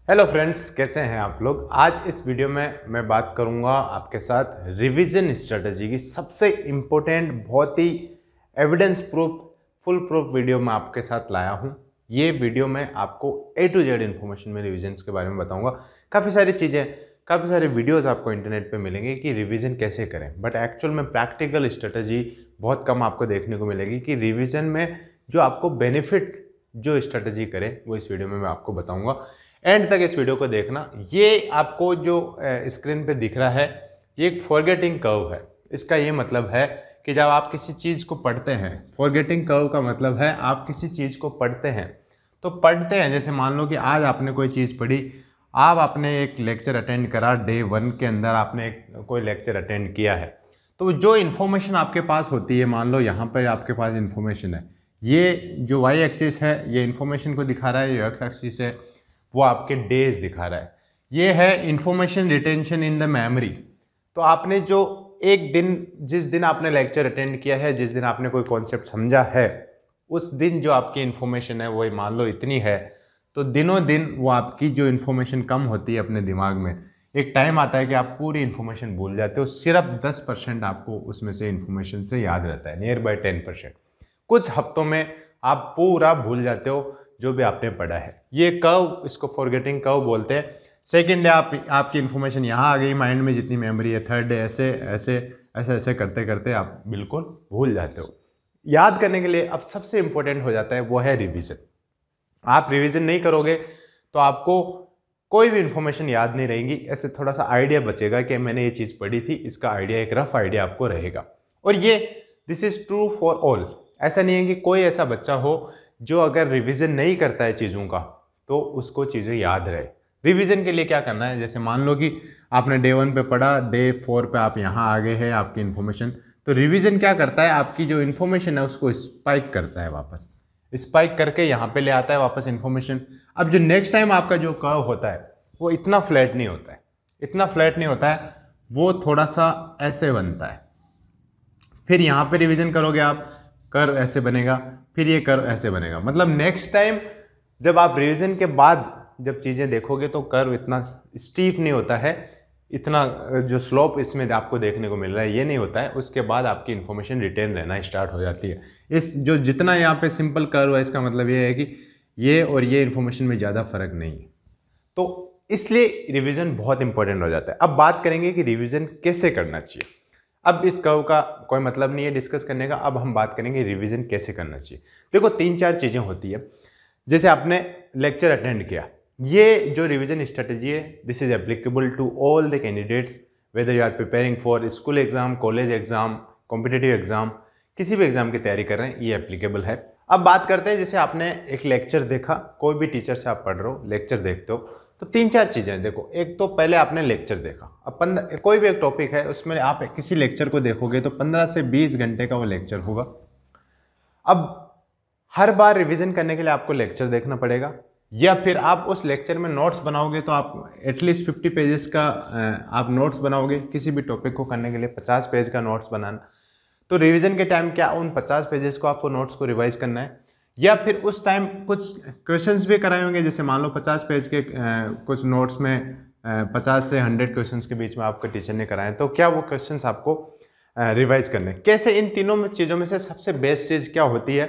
Hello friends, कैसे हैं आप लोग। आज इस वीडियो में मैं बात करूंगा आपके साथ रिवीजन स्ट्रेटजी की। सबसे इम्पोर्टेंट, बहुत ही evidence proof, full proof video मैं आपके साथ लाया हूं। ये वीडियो में आपको A to Z इन्फॉर्मेशन में रिविजन्स के बारे में बताऊंगा। काफ़ी सारी चीज़ें, काफ़ी सारे वीडियोस आपको इंटरनेट पे मिलेंगे कि रिवीजन कैसे करें, बट एक्चुअल में प्रैक्टिकल स्ट्रेटजी बहुत कम आपको देखने को मिलेगी कि रिवीजन में जो आपको बेनिफिट जो स्ट्रेटजी करें वो इस वीडियो में मैं आपको बताऊंगा। एंड तक इस वीडियो को देखना। ये आपको जो स्क्रीन पे दिख रहा है ये एक फॉरगेटिंग कर्व है। इसका ये मतलब है कि जब आप किसी चीज़ को पढ़ते हैं, फॉरगेटिंग कर्व का मतलब है आप किसी चीज़ को पढ़ते हैं तो पढ़ते हैं। जैसे मान लो कि आज आपने कोई चीज़ पढ़ी, आपने एक लेक्चर अटेंड करा, डे 1 के अंदर आपने कोई लेक्चर अटेंड किया है, तो जो इन्फॉर्मेशन आपके पास होती है, मान लो यहाँ पर आपके पास इन्फॉर्मेशन है, ये जो वाई एक्सिस है ये इन्फॉर्मेशन को दिखा रहा है, ये एक्स एक्सिस है वो आपके डेज दिखा रहा है। ये है information retention in the memory. तो आपने जो एक दिन, जिस दिन आपने लेक्चर अटेंड किया है, जिस दिन आपने कोई कॉन्सेप्ट समझा है, उस दिन जो आपकी इन्फॉर्मेशन है वो मान लो इतनी है, तो दिनों दिन वो आपकी जो इन्फॉर्मेशन कम होती है अपने दिमाग में, एक टाइम आता है कि आप पूरी इन्फॉर्मेशन भूल जाते हो। सिर्फ 10% आपको उसमें से इन्फॉर्मेशन से याद रहता है, नियर बाय 10%। कुछ हफ्तों में आप पूरा भूल जाते हो जो भी आपने पढ़ा है। ये कर्व, इसको फॉरगेटिंग कर्व बोलते हैं। सेकंड डे आपकी इन्फॉर्मेशन यहाँ आ गई माइंड में, जितनी मेमोरी है। थर्ड डे ऐसे ऐसे ऐसे ऐसे करते करते आप बिल्कुल भूल जाते हो। याद करने के लिए अब सबसे इंपॉर्टेंट हो जाता है वो है रिवीजन। आप रिवीजन नहीं करोगे तो आपको कोई भी इन्फॉर्मेशन याद नहीं रहेगी। ऐसे थोड़ा सा आइडिया बचेगा कि मैंने ये चीज़ पढ़ी थी, इसका आइडिया, एक रफ आइडिया आपको रहेगा। और ये this is true for all. ऐसा नहीं है कि कोई ऐसा बच्चा हो जो अगर रिवीजन नहीं करता है चीज़ों का तो उसको चीज़ें याद रहे। रिवीजन के लिए क्या करना है, जैसे मान लो कि आपने डे 1 पे पढ़ा, डे 4 पे आप यहाँ आ गए हैं आपकी इन्फॉर्मेशन, तो रिवीजन क्या करता है, आपकी जो इन्फॉर्मेशन है उसको स्पाइक करता है, वापस स्पाइक करके यहाँ पे ले आता है वापस इन्फॉर्मेशन। अब जो नेक्स्ट टाइम आपका जो कर्व होता है वो इतना फ्लैट नहीं होता है, इतना फ्लैट नहीं होता है, वो थोड़ा सा ऐसे बनता है। फिर यहाँ पे रिवीजन करोगे आप, कर्व ऐसे बनेगा, फिर ये कर्व ऐसे बनेगा। मतलब नेक्स्ट टाइम जब आप रिवीजन के बाद जब चीज़ें देखोगे तो कर्व इतना स्टीफ नहीं होता है, इतना जो स्लोप इसमें आपको देखने को मिल रहा है ये नहीं होता है। उसके बाद आपकी इन्फॉर्मेशन रिटेन रहना स्टार्ट हो जाती है। इस जो जितना यहाँ पे सिंपल कर्व है, इसका मतलब ये है कि ये और ये इन्फॉर्मेशन में ज़्यादा फर्क नहीं है। तो इसलिए रिविज़न बहुत इंपॉर्टेंट हो जाता है। अब बात करेंगे कि रिविज़न कैसे करना चाहिए। अब इस कर्व का कोई मतलब नहीं है डिस्कस करने का, अब हम बात करेंगे रिवीजन कैसे करना चाहिए। देखो 3-4 चीज़ें होती है। जैसे आपने लेक्चर अटेंड किया, ये जो रिवीजन स्ट्रेटजी है this is applicable to all the candidates, whether you are preparing for school exam, college exam, competitive exam, किसी भी एग्जाम की तैयारी कर रहे हैं, ये एप्लीकेबल है। अब बात करते हैं, जैसे आपने एक लेक्चर देखा, कोई भी टीचर से आप पढ़ रहे हो, लेक्चर देखते हो, तो 3-4 चीज़ें देखो। एक तो पहले आपने लेक्चर देखा। अब कोई भी एक टॉपिक है उसमें आप किसी लेक्चर को देखोगे तो 15 से 20 घंटे का वो लेक्चर होगा। अब हर बार रिवीजन करने के लिए आपको लेक्चर देखना पड़ेगा, या फिर आप उस लेक्चर में नोट्स बनाओगे तो आप एटलीस्ट 50 पेजेस का आप नोट्स बनाओगे। किसी भी टॉपिक को करने के लिए 50 पेज का नोट्स बनाना, तो रिवीजन के टाइम क्या उन 50 पेजेस को आपको नोट्स को रिवाइज करना है, या फिर उस टाइम कुछ क्वेश्चंस भी कराए होंगे। जैसे मान लो 50 पेज के कुछ नोट्स में 50 से 100 क्वेश्चंस के बीच में आपके टीचर ने कराए, तो क्या वो क्वेश्चंस आपको रिवाइज करने। कैसे, इन तीनों चीज़ों में से सबसे बेस्ट चीज़ क्या होती है,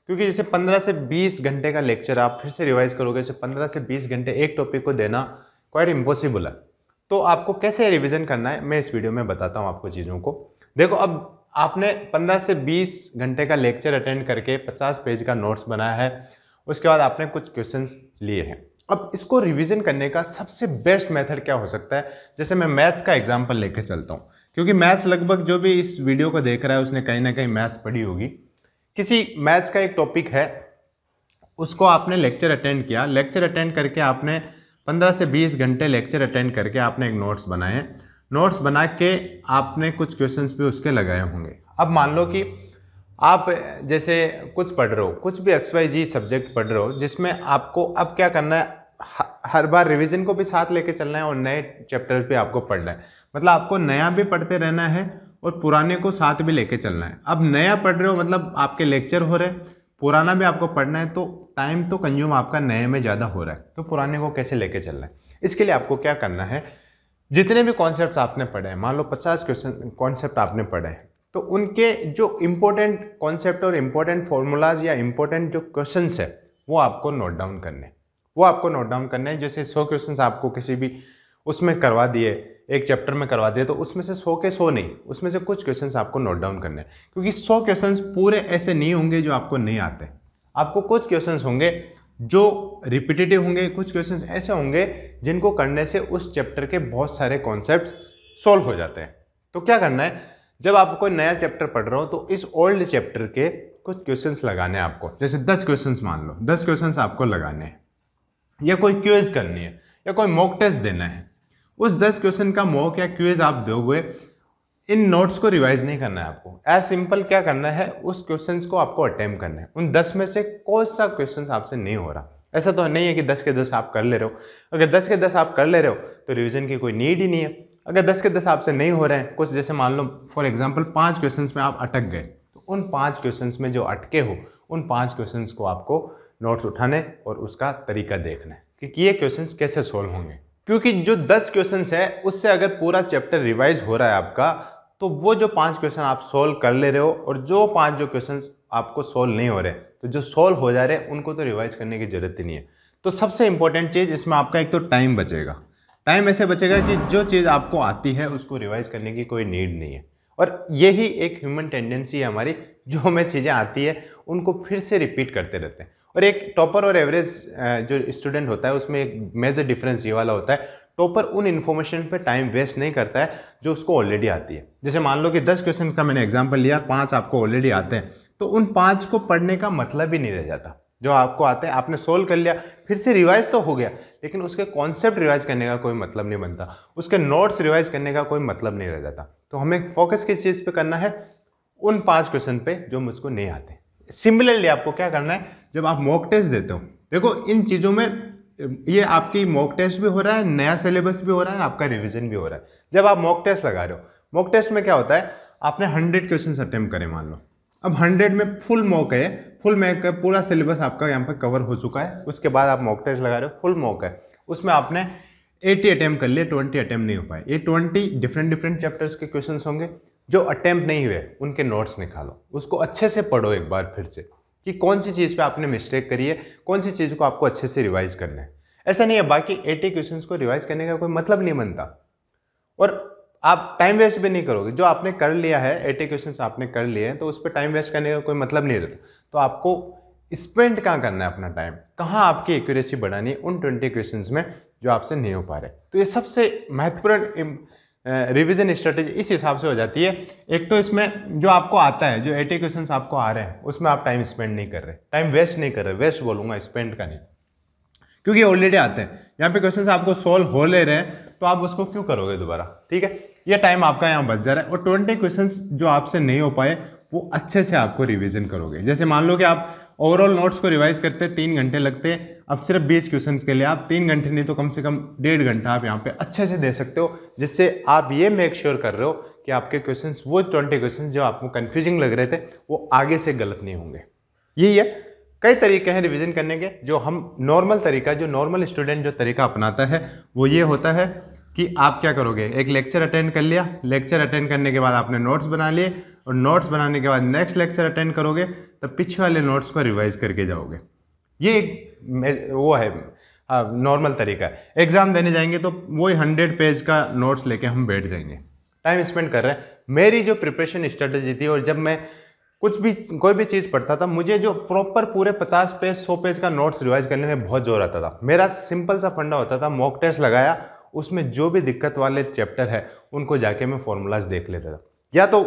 क्योंकि जैसे 15 से 20 घंटे का लेक्चर आप फिर से रिवाइज करोगे, जैसे 15 से 20 घंटे एक टॉपिक को देना क्वाइट इम्पॉसिबल है। तो आपको कैसे रिविजन करना है मैं इस वीडियो में बताता हूँ आपको चीज़ों को। देखो, अब आपने 15 से 20 घंटे का लेक्चर अटेंड करके 50 पेज का नोट्स बनाया है, उसके बाद आपने कुछ क्वेश्चंस लिए हैं। अब इसको रिवीजन करने का सबसे बेस्ट मेथड क्या हो सकता है, जैसे मैं मैथ्स का एग्जांपल लेके चलता हूँ, क्योंकि मैथ्स लगभग जो भी इस वीडियो को देख रहा है उसने कहीं ना कहीं मैथ्स पढ़ी होगी। किसी मैथ्स का एक टॉपिक है, उसको आपने लेक्चर अटेंड किया, लेक्चर अटेंड करके आपने 15 से 20 घंटे लेक्चर अटेंड करके आपने एक नोट्स बनाए, नोट्स बना के आपने कुछ क्वेश्चंस भी उसके लगाए होंगे। अब मान लो कि आप जैसे कुछ पढ़ रहे हो, कुछ भी XYZ सब्जेक्ट पढ़ रहे हो, जिसमें आपको अब क्या करना है, हर बार रिवीजन को भी साथ लेके चलना है और नए चैप्टर पे आपको पढ़ना है। मतलब आपको नया भी पढ़ते रहना है और पुराने को साथ भी लेके चलना है। अब नया पढ़ रहे हो मतलब आपके लेक्चर हो रहे, पुराना भी आपको पढ़ना है, तो टाइम तो कंज्यूम आपका नए में ज़्यादा हो रहा है, तो पुराने को कैसे लेके चल रहा है। इसके लिए आपको क्या करना है, जितने भी कॉन्सेप्ट आपने पढ़े हैं, मान लो 50 क्वेश्चन कॉन्सेप्ट आपने पढ़े हैं, तो उनके जो इम्पोर्टेंट कॉन्सेप्ट और इम्पोर्टेंट फॉर्मूलाज या इम्पोर्टेंट जो क्वेश्चंस है वो आपको नोट डाउन करने हैं। जैसे 100 क्वेश्चंस आपको किसी भी उसमें करवा दिए, एक चैप्टर में करवा दिए, तो उसमें से 100 के 100 नहीं, उसमें से कुछ क्वेश्चंस आपको नोट डाउन करने हैं, क्योंकि 100 क्वेश्चंस पूरे ऐसे नहीं होंगे जो आपको नहीं आते। आपको कुछ क्वेश्चंस होंगे जो रिपीटेटिव होंगे, कुछ क्वेश्चंस ऐसे होंगे जिनको करने से उस चैप्टर के बहुत सारे कॉन्सेप्ट्स सॉल्व हो जाते हैं। तो क्या करना है, जब आप कोई नया चैप्टर पढ़ रहे हो तो इस ओल्ड चैप्टर के कुछ क्वेश्चंस लगाने हैं आपको। जैसे 10 क्वेश्चंस मान लो, 10 क्वेश्चंस आपको लगाने हैं, या कोई क्विज करनी है, या कोई मॉक टेस्ट देना है। उस 10 क्वेश्चन का मॉक या क्विज आप दोगे, इन नोट्स को रिवाइज नहीं करना है आपको। एज सिंपल क्या करना है, उस क्वेश्चंस को आपको अटेम्प्ट करना है। उन 10 में से कौन सा क्वेश्चंस आपसे नहीं हो रहा। ऐसा तो नहीं है कि 10 के 10 आप कर ले रहे हो। अगर 10 के 10 आप कर ले रहे हो तो रिवीजन की कोई नीड ही नहीं है। अगर 10 के 10 आपसे नहीं हो रहे हैं, कुछ जैसे मान लो फॉर एग्जाम्पल 5 क्वेश्चन में आप अटक गए, तो उन 5 क्वेश्चन में जो अटके हो, उन 5 क्वेश्चन को आपको नोट्स उठाने और उसका तरीका देखना है कि ये क्वेश्चन कैसे सोल्व होंगे। क्योंकि जो 10 क्वेश्चन है उससे अगर पूरा चैप्टर रिवाइज हो रहा है आपका, तो वो जो 5 क्वेश्चन आप सोल्व कर ले रहे हो, और जो 5 जो क्वेश्चन आपको सोल्व नहीं हो रहे, तो जो सोल्व हो जा रहे हैं उनको तो रिवाइज करने की जरूरत ही नहीं है। तो सबसे इंपॉर्टेंट चीज़ इसमें आपका एक तो टाइम बचेगा। टाइम ऐसे बचेगा कि जो चीज़ आपको आती है उसको रिवाइज करने की कोई नीड नहीं है। और यही एक ह्यूमन टेंडेंसी है हमारी, जो हमें चीज़ें आती है उनको फिर से रिपीट करते रहते हैं। और एक टॉपर और एवरेज जो स्टूडेंट होता है उसमें एक मेजर डिफरेंस ये वाला होता है, टॉपर उन इन्फॉर्मेशन पे टाइम वेस्ट नहीं करता है जो उसको ऑलरेडी आती है। जैसे मान लो कि 10 क्वेश्चन का मैंने एग्जांपल लिया, 5 आपको ऑलरेडी आते हैं, तो उन 5 को पढ़ने का मतलब ही नहीं रह जाता। जो आपको आते हैं आपने सोल्व कर लिया, फिर से रिवाइज तो हो गया, लेकिन उसके कॉन्सेप्ट रिवाइज करने का कोई मतलब नहीं बनता, उसके नोट्स रिवाइज करने का कोई मतलब नहीं रह जाता। तो हमें फोकस किस चीज़ पे करना है, उन 5 क्वेश्चन पे जो मुझको नहीं आते। सिमिलरली आपको क्या करना है, जब आप मॉक टेस्ट देते हो, देखो इन चीज़ों में ये आपकी मॉक टेस्ट भी हो रहा है, नया सिलेबस भी हो रहा है, आपका रिवीजन भी हो रहा है। जब आप मॉक टेस्ट लगा रहे हो, मॉक टेस्ट में क्या होता है, आपने 100 क्वेश्चन अटेम्प्ट करे मान लो, अब 100 में फुल मॉक है, फुल मॉक है, पूरा सिलेबस आपका यहाँ पर कवर हो चुका है। उसके बाद आप मॉक टेस्ट लगा रहे हो, फुल मॉक है, उसमें आपने 80 अटेम्प्ट कर लिए, 20 अटेम्प्ट नहीं हो पाए। ये 20 डिफरेंट चैप्टर्स के क्वेश्चन होंगे। जो अटेम्प्ट नहीं हुए उनके नोट्स निकालो, उसको अच्छे से पढ़ो एक बार फिर से कि कौन सी चीज़ पे आपने मिस्टेक करी है, कौन सी चीज़ को आपको अच्छे से रिवाइज करना है। ऐसा नहीं है बाकी 80 क्वेश्चंस को रिवाइज करने का कोई मतलब नहीं बनता, और आप टाइम वेस्ट भी नहीं करोगे। जो आपने कर लिया है, 80 क्वेश्चंस आपने कर लिए हैं, तो उस पर टाइम वेस्ट करने का कोई मतलब नहीं रहता। तो आपको स्पेंड कहाँ करना है अपना टाइम, कहाँ आपकी एक्यूरेसी बढ़ानी है उन 20 क्वेश्चंस में जो आपसे नहीं हो पा रहे। तो ये सबसे महत्वपूर्ण रिवीजन स्ट्रेटेजी इस हिसाब से हो जाती है। एक तो इसमें जो आपको आता है, जो 80 क्वेश्चंस आपको आ रहे हैं, उसमें आप टाइम स्पेंड नहीं कर रहे, टाइम वेस्ट नहीं कर रहे, वेस्ट बोलूँगा, स्पेंड का नहीं, क्योंकि ऑलरेडी आते हैं। यहाँ पे क्वेश्चंस आपको सॉल्व हो ले रहे हैं, तो आप उसको क्यों करोगे दोबारा, ठीक है। ये टाइम आपका यहाँ बच जा रहा है। और 20 क्वेश्चंस जो आपसे नहीं हो पाए वो अच्छे से आपको रिवीजन करोगे। जैसे मान लो कि आप ओवरऑल नोट्स को रिवाइज करते 3 घंटे लगते हैं, अब सिर्फ 20 क्वेश्चंस के लिए आप 3 घंटे नहीं तो कम से कम 1.5 घंटा आप यहाँ पे अच्छे से दे सकते हो, जिससे आप ये मेक श्योर कर रहे हो कि आपके क्वेश्चंस, वो 20 क्वेश्चंस जो आपको कंफ्यूजिंग लग रहे थे, वो आगे से गलत नहीं होंगे। यही है, कई तरीके हैं रिवीजन करने के। जो हम नॉर्मल तरीका, जो नॉर्मल स्टूडेंट जो तरीका अपनाता है, वो ये होता है कि आप क्या करोगे, एक लेक्चर अटेंड कर लिया, लेक्चर अटेंड करने के बाद आपने नोट्स बना लिए, और नोट्स बनाने के बाद नेक्स्ट लेक्चर अटेंड करोगे, तब पीछे वाले नोट्स को रिवाइज करके जाओगे। ये एक वो है नॉर्मल तरीका है। एग्जाम देने जाएंगे तो वही 100 पेज का नोट्स लेके हम बैठ जाएंगे, टाइम स्पेंड कर रहे हैं। मेरी जो प्रिपरेशन स्ट्रेटेजी थी, और जब मैं कोई भी चीज़ पढ़ता था, मुझे जो प्रॉपर पूरे 50 पेज 100 पेज का नोट्स रिवाइज करने में बहुत जोर आता था। मेरा सिंपल सा फंडा होता था, मॉक टेस्ट लगाया, उसमें जो भी दिक्कत वाले चैप्टर है उनको जाके मैं फॉर्मूलाज देख लेता था, या तो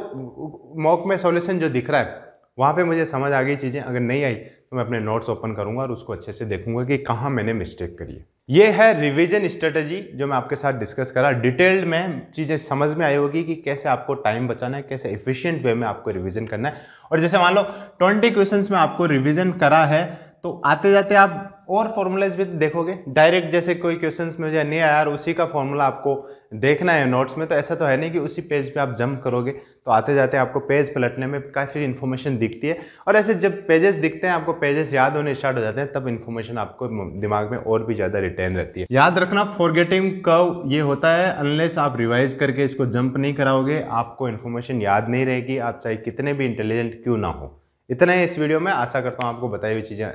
मॉक में सॉल्यूशन जो दिख रहा है वहाँ पे मुझे समझ आ गई चीज़ें, अगर नहीं आई तो मैं अपने नोट्स ओपन करूँगा और उसको अच्छे से देखूंगा कि कहाँ मैंने मिस्टेक करी है। ये है रिवीजन स्ट्रेटेजी जो मैं आपके साथ डिस्कस करा। डिटेल्ड में चीज़ें समझ में आई होगी कि कैसे आपको टाइम बचाना है, कैसे एफिशिएंट वे में आपको रिवीजन करना है। और जैसे मान लो 20 क्वेश्चंस में आपको रिवीजन करा है, तो आते जाते आप और फॉर्मूलाज भी देखोगे डायरेक्ट, जैसे कोई क्वेश्चंस में मुझे नहीं आया यार उसी का फॉर्मूला आपको देखना है नोट्स में, तो ऐसा तो है नहीं कि उसी पेज पे आप जंप करोगे तो आते जाते आपको पेज पलटने में काफ़ी इन्फॉर्मेशन दिखती है। और ऐसे जब पेजेस दिखते हैं आपको पेजेस याद होने स्टार्ट हो जाते हैं, तब इन्फॉर्मेशन आपको दिमाग में और भी ज़्यादा रिटेन रहती है। याद रखना फॉरगेटिंग कर्व ये होता है, अनलेस आप रिवाइज करके इसको जंप नहीं कराओगे आपको इन्फॉर्मेशन याद नहीं रहेगी, आप चाहे कितने भी इंटेलिजेंट क्यों ना हो। इतना ही इस वीडियो में, आशा करता हूँ आपको बताई हुई चीज़ें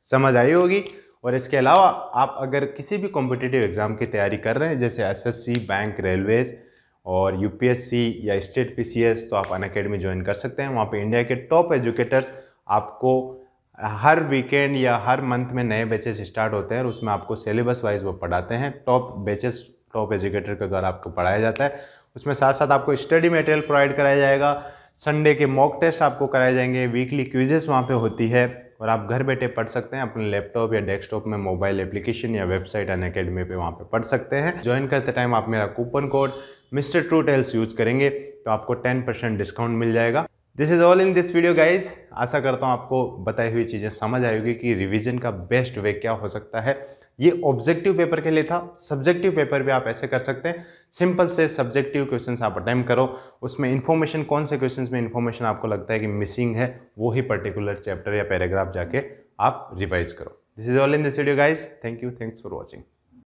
समझ आई होगी। और इसके अलावा आप अगर किसी भी कॉम्पिटिटिव एग्जाम की तैयारी कर रहे हैं जैसे एसएससी, बैंक, रेलवेज और यूपीएससी या स्टेट पीसीएस, तो आप अनअकैडमी ज्वाइन कर सकते हैं। वहाँ पे इंडिया के टॉप एजुकेटर्स आपको हर वीकेंड या हर मंथ में नए बैचेस स्टार्ट होते हैं और उसमें आपको सिलेबस वाइज वो पढ़ाते हैं। टॉप बैचेस टॉप एजुकेटर के द्वारा आपको पढ़ाया जाता है। उसमें साथ साथ आपको स्टडी मटेरियल प्रोवाइड कराया जाएगा, संडे के मॉक टेस्ट आपको कराए जाएंगे, वीकली क्विजेस वहाँ पे होती है और आप घर बैठे पढ़ सकते हैं अपने लैपटॉप या डेस्कटॉप में, मोबाइल एप्लीकेशन या वेबसाइट अनअकैडमी पे वहाँ पे पढ़ सकते हैं। ज्वाइन करते टाइम आप मेरा coupon code mister true tales use करेंगे तो आपको 10% डिस्काउंट मिल जाएगा। This is all in this video guys. आशा करता हूँ आपको बताई हुई चीज़ें समझ आई होगी कि रिवीजन का बेस्ट वे क्या हो सकता है। ये ऑब्जेक्टिव पेपर के लिए था, सब्जेक्टिव पेपर भी आप ऐसे कर सकते हैं। सिंपल से सब्जेक्टिव क्वेश्चंस आप अटेम्प्ट करो, उसमें इन्फॉर्मेशन कौन से क्वेश्चंस में इन्फॉर्मेशन आपको लगता है कि मिसिंग है वो ही पर्टिकुलर चैप्टर या पैराग्राफ जाके आप रिवाइज करो। This is all in this video guys. Thank you, thanks for watching.